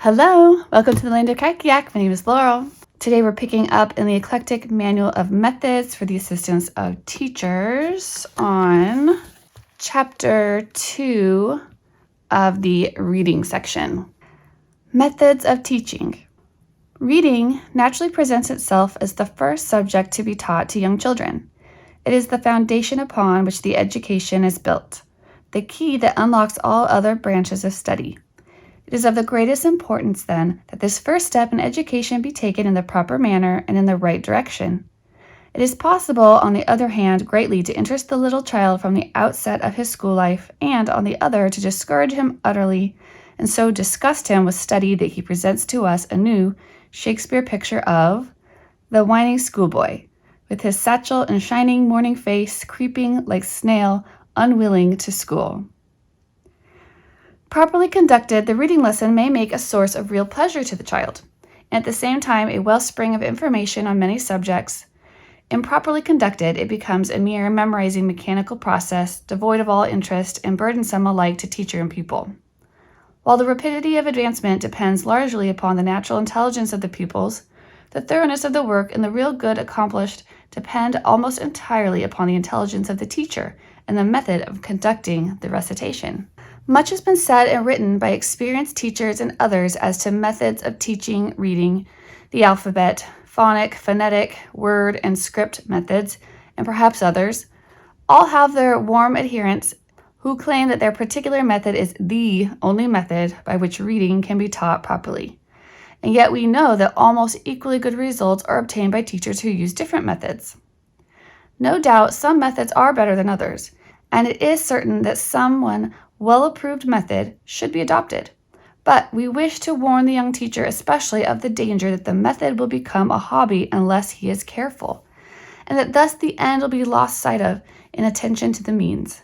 Hello, welcome to the Land of Kayak. My name is Laurel. Today we're picking up in the Eclectic Manual of Methods for the Assistance of Teachers on Chapter 2 of the Reading section. Methods of Teaching. Reading naturally presents itself as the first subject to be taught to young children. It is the foundation upon which the education is built, the key that unlocks all other branches of study. It is of the greatest importance, then, that this first step in education be taken in the proper manner and in the right direction. It is possible, on the other hand, greatly to interest the little child from the outset of his school life, and, on the other, to discourage him utterly, and so disgust him with study that he presents to us a new Shakespeare picture of the whining schoolboy, with his satchel and shining morning face, creeping like snail, unwilling to school. Properly conducted, the reading lesson may make a source of real pleasure to the child, and at the same time a wellspring of information on many subjects. Improperly conducted, it becomes a mere memorizing mechanical process, devoid of all interest and burdensome alike to teacher and pupil. While the rapidity of advancement depends largely upon the natural intelligence of the pupils, the thoroughness of the work and the real good accomplished depend almost entirely upon the intelligence of the teacher and the method of conducting the recitation. Much has been said and written by experienced teachers and others as to methods of teaching reading, the alphabet, phonic, phonetic, word, and script methods, and perhaps others. All have their warm adherents who claim that their particular method is the only method by which reading can be taught properly. And yet we know that almost equally good results are obtained by teachers who use different methods. No doubt some methods are better than others, and it is certain that some well-approved method should be adopted. But we wish to warn the young teacher especially of the danger that the method will become a hobby unless he is careful, and that thus the end will be lost sight of in attention to the means.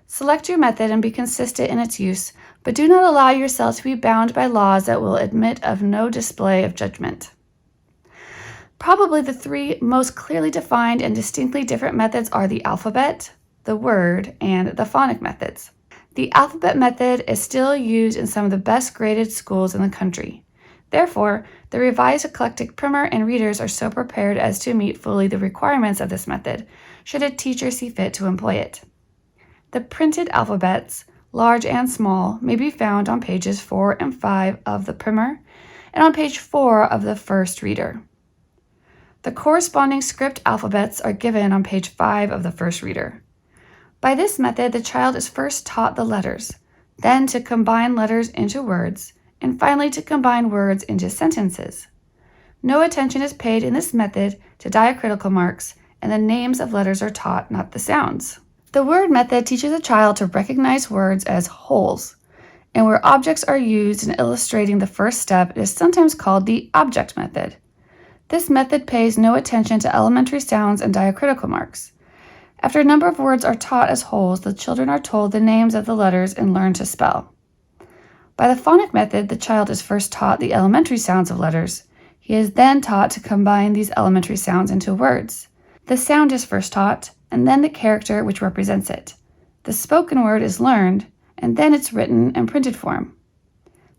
Select your method and be consistent in its use, but do not allow yourself to be bound by laws that will admit of no display of judgment. Probably the three most clearly defined and distinctly different methods are the alphabet, the word, and the phonic methods. The alphabet method is still used in some of the best graded schools in the country. Therefore, the Revised Eclectic Primer and readers are so prepared as to meet fully the requirements of this method, should a teacher see fit to employ it. The printed alphabets, large and small, may be found on pages 4 and 5 of the Primer and on page 4 of the First Reader. The corresponding script alphabets are given on page 5 of the First Reader. By this method, the child is first taught the letters, then to combine letters into words, and finally to combine words into sentences. No attention is paid in this method to diacritical marks, and the names of letters are taught, not the sounds. The word method teaches a child to recognize words as wholes, and where objects are used in illustrating the first step, it is sometimes called the object method. This method pays no attention to elementary sounds and diacritical marks. After a number of words are taught as wholes, the children are told the names of the letters and learn to spell. By the phonic method, the child is first taught the elementary sounds of letters. He is then taught to combine these elementary sounds into words. The sound is first taught, and then the character which represents it. The spoken word is learned, and then its written and printed form.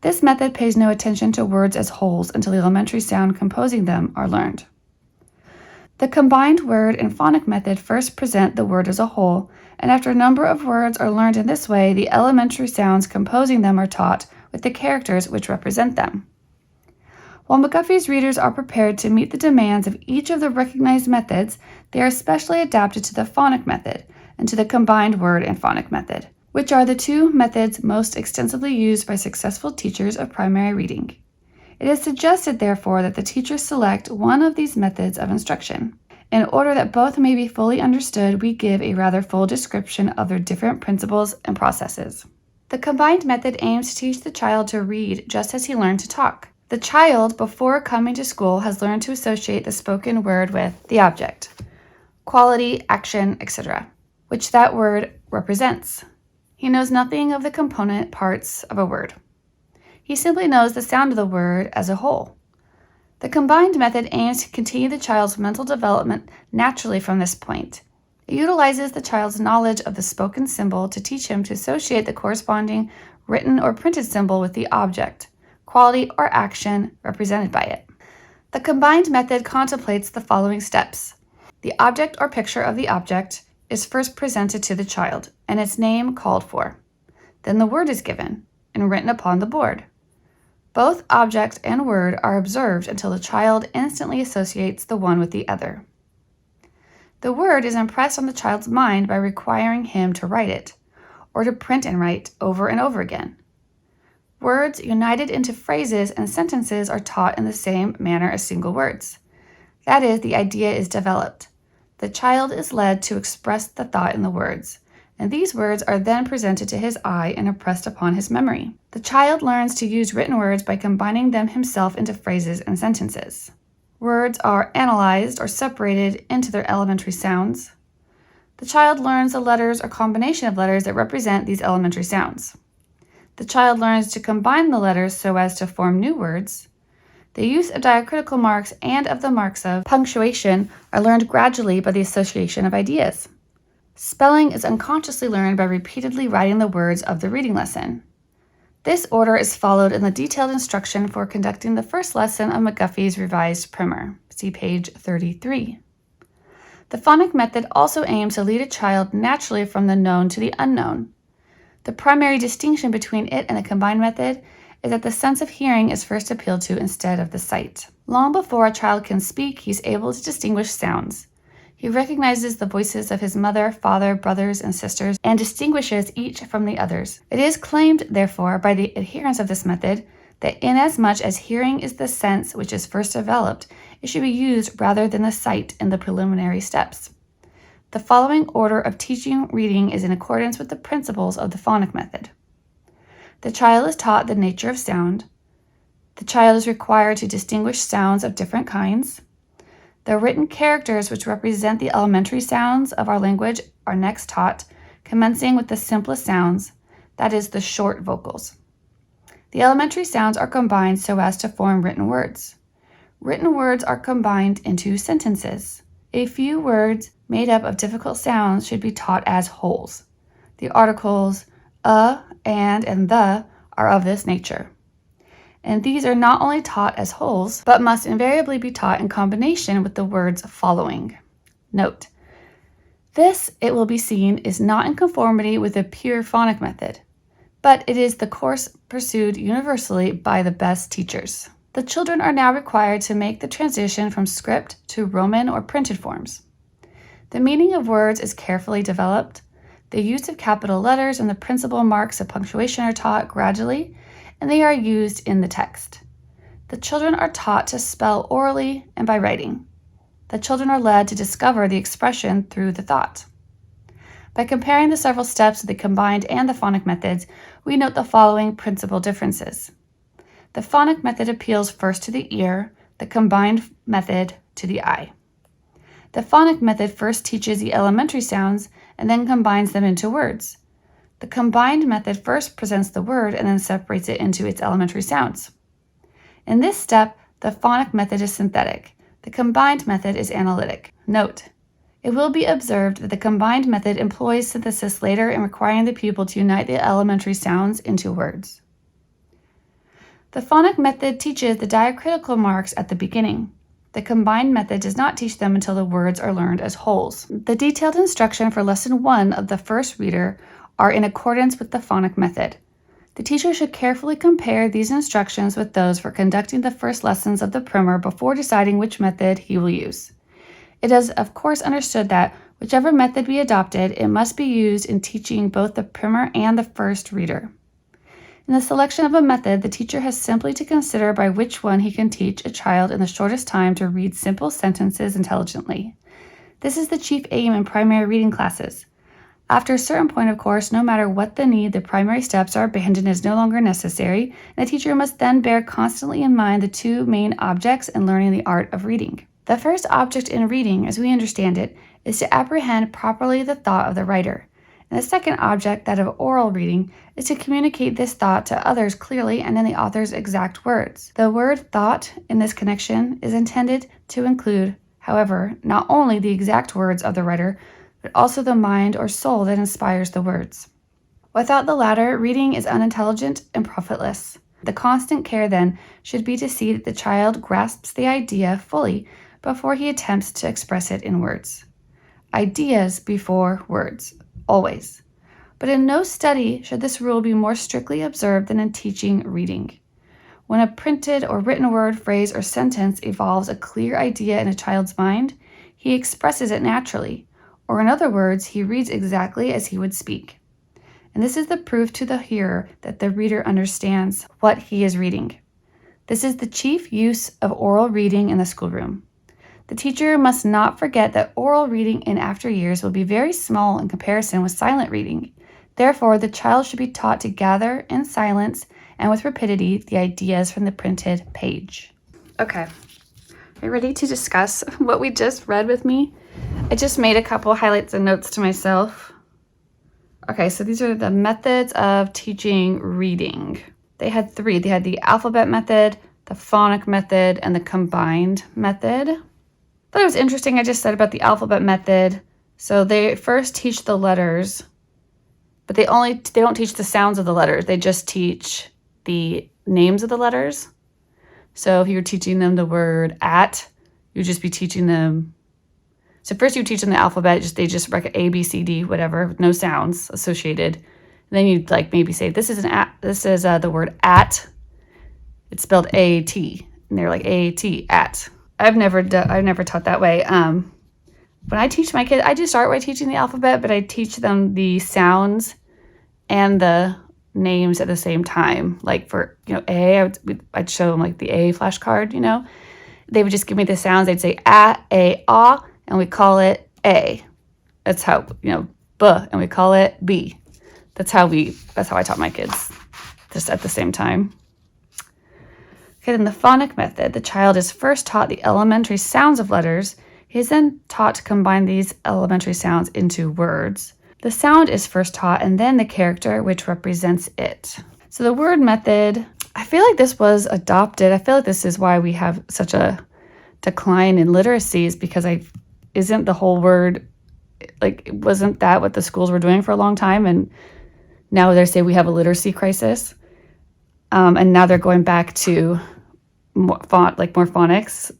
This method pays no attention to words as wholes until the elementary sound composing them are learned. The combined word and phonic method first present the word as a whole, and after a number of words are learned in this way, the elementary sounds composing them are taught with the characters which represent them. While McGuffey's readers are prepared to meet the demands of each of the recognized methods, they are specially adapted to the phonic method and to the combined word and phonic method, which are the two methods most extensively used by successful teachers of primary reading. It is suggested, therefore, that the teacher select one of these methods of instruction. In order that both may be fully understood, we give a rather full description of their different principles and processes. The combined method aims to teach the child to read just as he learned to talk. The child, before coming to school, has learned to associate the spoken word with the object, quality, action, etc., which that word represents. He knows nothing of the component parts of a word. He simply knows the sound of the word as a whole. The combined method aims to continue the child's mental development naturally from this point. It utilizes the child's knowledge of the spoken symbol to teach him to associate the corresponding written or printed symbol with the object, quality, or action represented by it. The combined method contemplates the following steps. The object or picture of the object is first presented to the child and its name called for. Then the word is given and written upon the board. Both object and word are observed until the child instantly associates the one with the other. The word is impressed on the child's mind by requiring him to write it, or to print and write over and over again. Words united into phrases and sentences are taught in the same manner as single words. That is, the idea is developed. The child is led to express the thought in the words, and these words are then presented to his eye and impressed upon his memory. The child learns to use written words by combining them himself into phrases and sentences. Words are analyzed or separated into their elementary sounds. The child learns the letters or combination of letters that represent these elementary sounds. The child learns to combine the letters so as to form new words. The use of diacritical marks and of the marks of punctuation are learned gradually by the association of ideas. Spelling is unconsciously learned by repeatedly writing the words of the reading lesson. This order is followed in the detailed instruction for conducting the first lesson of McGuffey's Revised Primer. See page 33. The phonic method also aims to lead a child naturally from the known to the unknown. The primary distinction between it and the combined method is that the sense of hearing is first appealed to instead of the sight. Long before a child can speak, he is able to distinguish sounds. He recognizes the voices of his mother, father, brothers, and sisters, and distinguishes each from the others. It is claimed, therefore, by the adherents of this method, that inasmuch as hearing is the sense which is first developed, it should be used rather than the sight in the preliminary steps. The following order of teaching reading is in accordance with the principles of the phonic method. The child is taught the nature of sound. The child is required to distinguish sounds of different kinds. The written characters which represent the elementary sounds of our language are next taught, commencing with the simplest sounds, that is, the short vocals. The elementary sounds are combined so as to form written words. Written words are combined into sentences. A few words made up of difficult sounds should be taught as wholes. The articles and the are of this nature. And these are not only taught as wholes, but must invariably be taught in combination with the words following. Note: this, it will be seen, is not in conformity with the pure phonic method, but it is the course pursued universally by the best teachers. The children are now required to make the transition from script to Roman or printed forms. The meaning of words is carefully developed. The use of capital letters and the principal marks of punctuation are taught gradually, and they are used in the text. The children are taught to spell orally and by writing. The children are led to discover the expression through the thought. By comparing the several steps of the combined and the phonic methods, we note the following principal differences. The phonic method appeals first to the ear, the combined method to the eye. The phonic method first teaches the elementary sounds and then combines them into words. The combined method first presents the word and then separates it into its elementary sounds. In this step, the phonic method is synthetic. The combined method is analytic. Note: it will be observed that the combined method employs synthesis later in requiring the pupil to unite the elementary sounds into words. The phonic method teaches the diacritical marks at the beginning. The combined method does not teach them until the words are learned as wholes. The detailed instruction for Lesson 1 of the first reader are in accordance with the phonic method. The teacher should carefully compare these instructions with those for conducting the first lessons of the primer before deciding which method he will use. It is, of course, understood that whichever method be adopted, it must be used in teaching both the primer and the first reader. In the selection of a method, the teacher has simply to consider by which one he can teach a child in the shortest time to read simple sentences intelligently. This is the chief aim in primary reading classes. After a certain point, of course, no matter what the need, the primary steps are abandoned as no longer necessary, and the teacher must then bear constantly in mind the two main objects in learning the art of reading. The first object in reading, as we understand it, is to apprehend properly the thought of the writer. And the second object, that of oral reading, is to communicate this thought to others clearly and in the author's exact words. The word thought in this connection is intended to include, however, not only the exact words of the writer, but also the mind or soul that inspires the words. Without the latter, reading is unintelligent and profitless. The constant care then should be to see that the child grasps the idea fully before he attempts to express it in words. Ideas before words, always. But in no study should this rule be more strictly observed than in teaching reading. When a printed or written word, phrase, or sentence evolves a clear idea in a child's mind, he expresses it naturally, or in other words, he reads exactly as he would speak. And this is the proof to the hearer that the reader understands what he is reading. This is the chief use of oral reading in the schoolroom. The teacher must not forget that oral reading in after years will be very small in comparison with silent reading. Therefore, the child should be taught to gather in silence and with rapidity the ideas from the printed page. Okay, are you ready to discuss what we just read with me? I just made a couple highlights and notes to myself. Okay, so these are the methods of teaching reading. They had 3. They had the alphabet method, the phonic method, and the combined method. I thought it was interesting I just said about the alphabet method. So they first teach the letters, but they don't teach the sounds of the letters. They just teach the names of the letters. So if you were teaching them the word at, you'd just be teaching them. So first you teach them the alphabet, they just write A, B, C, D, whatever, with no sounds associated. And then you'd like maybe say, this is the word at. It's spelled A-T. And they're like A-T, at. I've never taught that way. When I teach my kids, I just start by teaching the alphabet, but I teach them the sounds and the names at the same time. Like for, A, I'd show them like the A flashcard, They would just give me the sounds. They'd say A, ah, and we call it A. That's how, B, and we call it B. That's how I taught my kids, just at the same time. Okay, then the phonic method, the child is first taught the elementary sounds of letters. He is then taught to combine these elementary sounds into words. The sound is first taught and then the character which represents it. So the word method, I feel like this was adopted. I feel like this is why we have such a decline in literacy, is because isn't the whole word, wasn't that what the schools were doing for a long time? And now they say we have a literacy crisis. And now they're going back to more phonics.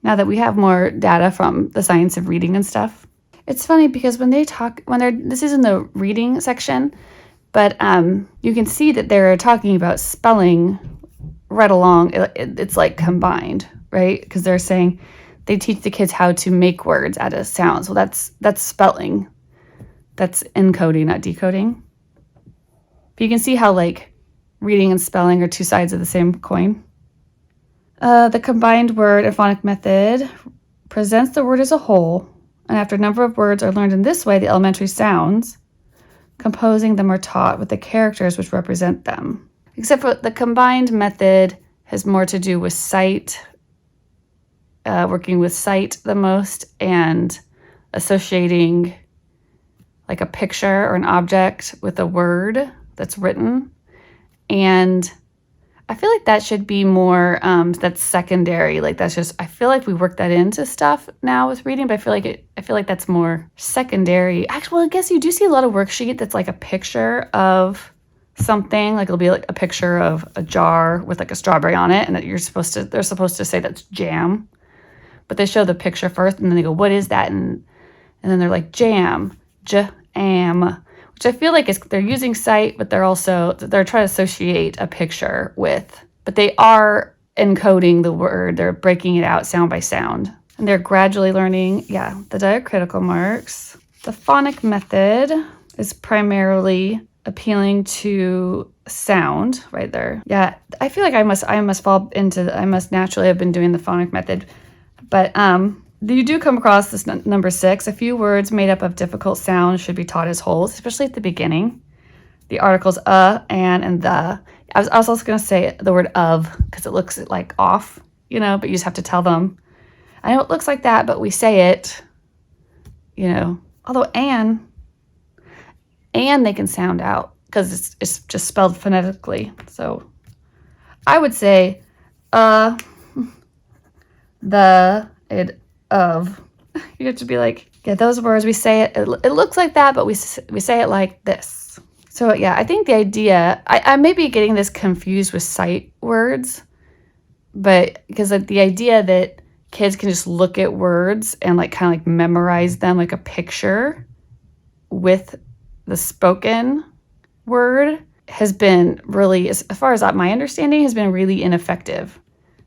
Now that we have more data from the science of reading and stuff. It's funny because this is in the reading section, but you can see that they're talking about spelling right along. It's like combined, right? Because they're saying they teach the kids how to make words out of sounds. Well, that's spelling. That's encoding, not decoding. But you can see how reading and spelling are two sides of the same coin. The combined word and phonic method presents the word as a whole, and after a number of words are learned in this way, the elementary sounds composing them are taught with the characters which represent them. Except for the combined method has more to do with sight, working with sight the most, and associating a picture or an object with a word that's written. And I feel like that should be more, that's secondary. That's just, I feel like we work that into stuff now with reading, but I feel like that's more secondary. Actually, well, I guess you do see a lot of worksheet that's a picture of something. It'll be a picture of a jar with a strawberry on it, and that they're supposed to say that's jam. But they show the picture first, and then they go, what is that? And then they're like, jam, jam. Which I feel like they're using sight, but they're trying to associate a picture with, but they are encoding the word. They're breaking it out sound by sound. And they're gradually learning, the diacritical marks. The phonic method is primarily appealing to sound right there. Yeah, I feel like I must naturally have been doing the phonic method. But you do come across this number 6. A few words made up of difficult sounds should be taught as wholes, especially at the beginning. The articles an, and the. I was also going to say the word of because it looks off, but you just have to tell them. I know it looks like that, but we say it, Although and they can sound out because it's just spelled phonetically. So I would say of. You have to be those words, we say it looks like that, but we say it like this. So yeah, I think the idea, I may be getting this confused with sight words, but because like the idea that kids can just look at words and like kind of like memorize them like a picture with the spoken word has been really, as far as my understanding, has been really ineffective.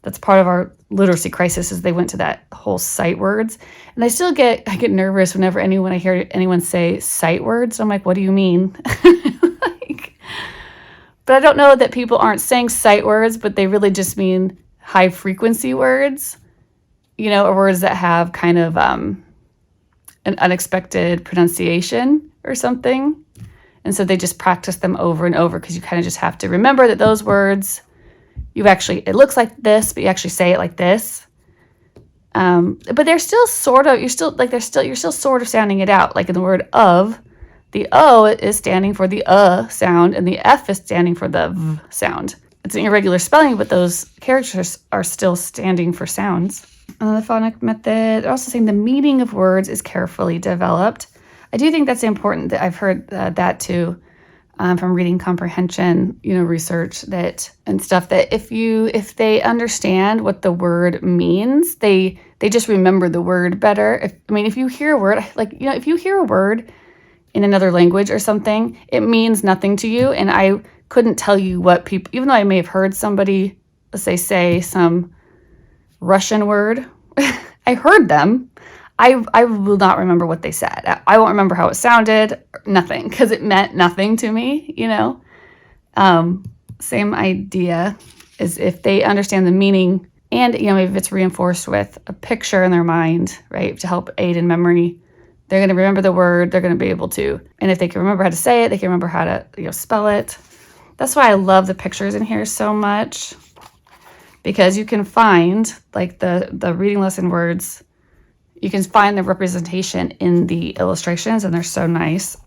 That's part of our literacy crisis is they went to that whole sight words. And I get nervous whenever I hear anyone say sight words. I'm like, what do you mean? Like, but I don't know that people aren't saying sight words, but they really just mean high frequency words, or words that have kind of an unexpected pronunciation or something. And so they just practice them over and over because you kind of just have to remember that those words, it looks like this, but you actually say it like this. But they're still sort of, you're still sort of sounding it out. Like in the word of, the O is standing for the sound and the F is standing for the V sound. It's an irregular spelling, but those characters are still standing for sounds. And then the phonic method, they're also saying the meaning of words is carefully developed. I do think that's important. That I've heard that too from reading comprehension, research and stuff, that if they understand what the word means, they just remember the word better. If you hear a word, if you hear a word in another language or something, it means nothing to you. And I couldn't tell you what people, even though I may have heard somebody, let's say some Russian word, I heard them. I will not remember what they said. I won't remember how it sounded, nothing, because it meant nothing to me, Same idea is if they understand the meaning and, maybe if it's reinforced with a picture in their mind, right, to help aid in memory, they're going to remember the word, they're going to be able to. And if they can remember how to say it, they can remember how to, spell it. That's why I love the pictures in here so much, because you can find, like, the reading lesson words. You can find the representation in the illustrations, and they're so nice,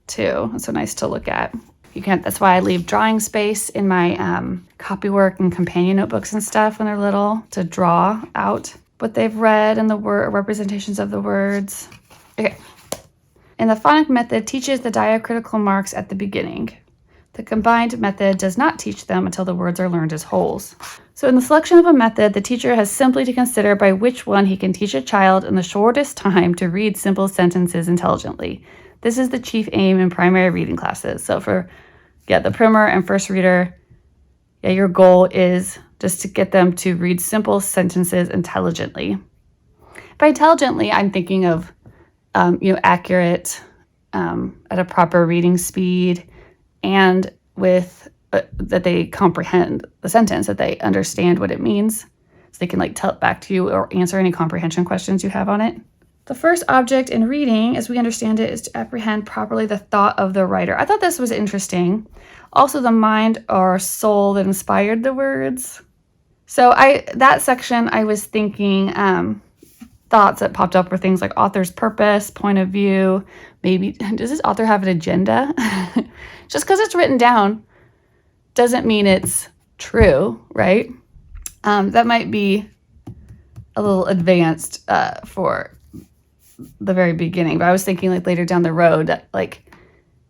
too. It's so nice to look at. That's why I leave drawing space in my copywork and companion notebooks and stuff when they're little to draw out what they've read and the representations of the words. Okay. And the phonic method teaches the diacritical marks at the beginning. The combined method does not teach them until the words are learned as wholes. So in the selection of a method, the teacher has simply to consider by which one he can teach a child in the shortest time to read simple sentences intelligently. This is the chief aim in primary reading classes. So for the primer and first reader, your goal is just to get them to read simple sentences intelligently. By intelligently, I'm thinking of accurate, at a proper reading speed, and with that they comprehend the sentence, that they understand what it means, so they can tell it back to you or answer any comprehension questions you have on it. The first object in reading, as we understand it, is to apprehend properly the thought of the writer. I thought this was interesting. Also, the mind or soul that inspired the words. So that section, I was thinking thoughts that popped up were things like author's purpose, point of view. Maybe, does this author have an agenda? Just because it's written down doesn't mean it's true, right? That might be a little advanced for the very beginning, but I was thinking later down the road that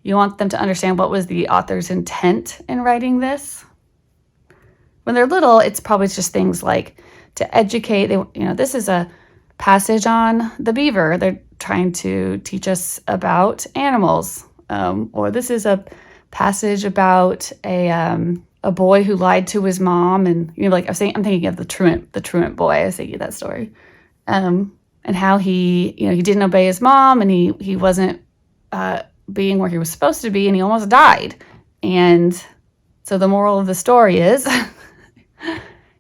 you want them to understand what was the author's intent in writing this. When they're little, it's probably just things like to educate. This is a passage on the beaver. They're trying to teach us about animals, or this is a passage about a boy who lied to his mom, and I'm thinking of the truant boy. I was thinking of that story, and how he didn't obey his mom, and he wasn't being where he was supposed to be, and he almost died. And so the moral of the story is,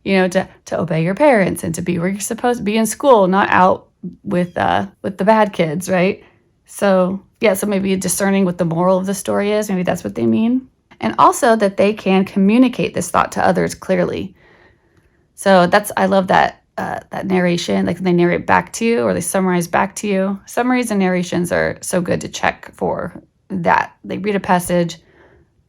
to obey your parents and to be where you're supposed to be in school, not out with the bad kids, right? So maybe discerning what the moral of the story is, maybe that's what they mean. And also that they can communicate this thought to others clearly. So I love that narration, they narrate back to you or they summarize back to you. Summaries and narrations are so good to check for that. They read a passage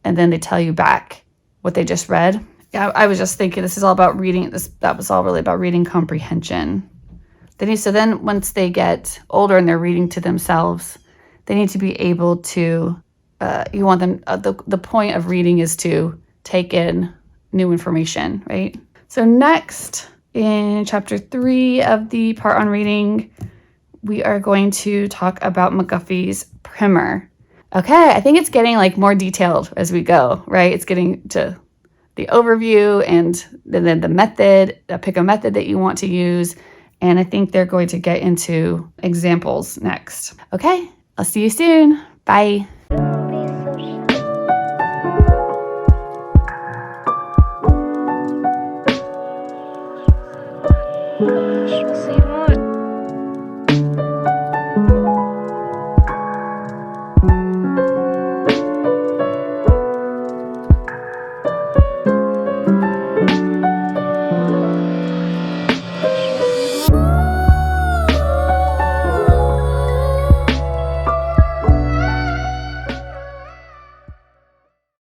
and then they tell you back what they just read. Yeah, I was just thinking this is all about reading. That was all really about reading comprehension. So then once they get older and they're reading to themselves, they need to be able to you want them, the point of reading is to take in new information, right? So next, in chapter 3 of the part on reading, we are going to talk about McGuffey's primer. Okay, I think it's getting like more detailed as we go, right? It's getting to the overview and then the method, pick a method that you want to use. And I think they're going to get into examples next. Okay, I'll see you soon. Bye. We'll see.